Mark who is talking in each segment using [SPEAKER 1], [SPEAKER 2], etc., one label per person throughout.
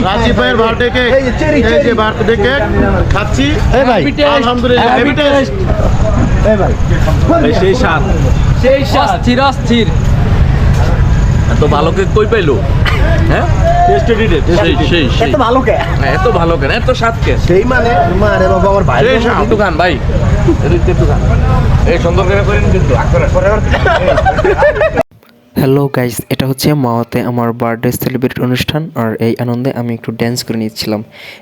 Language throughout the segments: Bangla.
[SPEAKER 1] রাজীব ভাইয়ের বার্থডে কেক, এই যে বার্থডে কেক খাচ্ছি। আলহামদুলিল্লাহ, হ্যাপি টেস্ট।
[SPEAKER 2] সেই স্বাদ,
[SPEAKER 3] সেই স্থির অস্থির।
[SPEAKER 2] এত ভালো কেক কই পাইলো? হ্যাঁ, এত ভালো কেন, এত স্বাদ কেন?
[SPEAKER 1] সেই মানে মারে বাবা আমার ভাই
[SPEAKER 2] একটু খান ভাই, একটু খান। এই সুন্দর করে করেন কিন্তু
[SPEAKER 4] হ্যালো গাইস, এটা হচ্ছে মাওয়াতে আমার বার্থডে সেলিব্রেট অনুষ্ঠান। আর এই আনন্দে আমি একটু ড্যান্স করে নিচ্ছিলাম।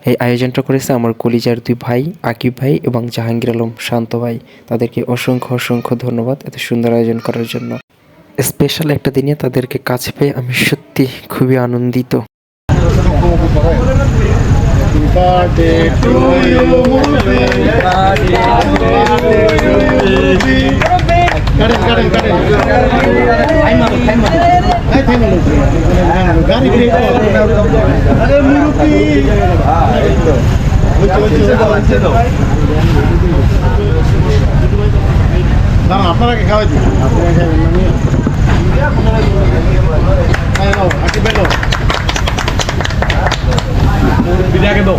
[SPEAKER 4] এই আয়োজনটা করেছে আমার কলিজার দুই ভাই, আকিব ভাই এবং জাহাঙ্গীর আলম শান্ত ভাই। তাদেরকে অসংখ্য অসংখ্য ধন্যবাদ এত সুন্দর আয়োজন করার জন্য। স্পেশাল একটা দিনে তাদেরকে কাছে পেয়ে আমি সত্যি খুবই আনন্দিত।
[SPEAKER 1] আপনারা খাওয়াই দিন,
[SPEAKER 2] বিদাকে দাও।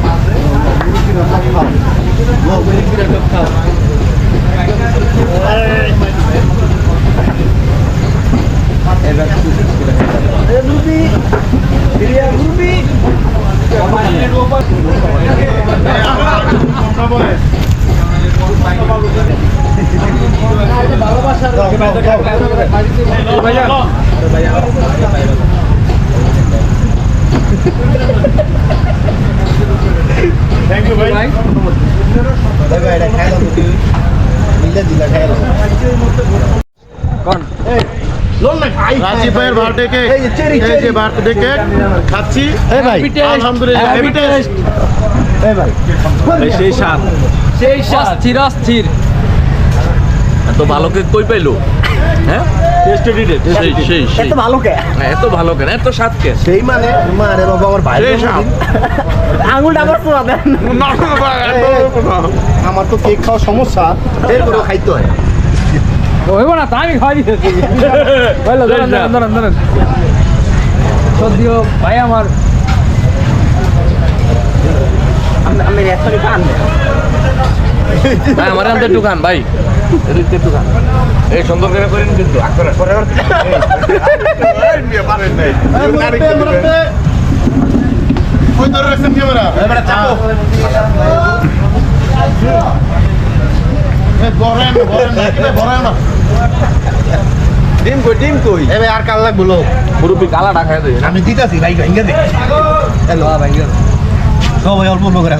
[SPEAKER 1] থ্যাংক ইউ ভাই। রাজীব ভাইয়ের বার্থডে কেক, এই যে বার্থডে কেক খাচ্ছি। আলহামদুলিল্লাহ, হ্যাপি টেস্ট।
[SPEAKER 2] সেই স্বাদ,
[SPEAKER 3] সেই স্থির অস্থির।
[SPEAKER 2] এত ভালো কেক কই পাইলো? হ্যাঁ, এত ভালো কেন, এত স্বাদ কেন?
[SPEAKER 1] সেই মানে মারে বাবা আমার ভাই
[SPEAKER 3] আঙুলটা আবার পোড়া দেন।
[SPEAKER 1] আমার তো কেক খাওয়ার সমস্যা, এরপরেও খাইতে হয়।
[SPEAKER 3] হইব না, তা আমি খাওয়াই দিতেছি। ধরেন সত্যিও ভাই আমার
[SPEAKER 2] ভাই আমার আনতে একটু খান ভাই, একটু খান। এই সুন্দর করে করেন কিন্তু
[SPEAKER 1] ডিম কই এবার আর কাল লাগবো লোক
[SPEAKER 2] মুরব্বী কালাটা খাই দেয়।
[SPEAKER 1] আমি দিতেছি ভাই ভাই ভাই অল্প করে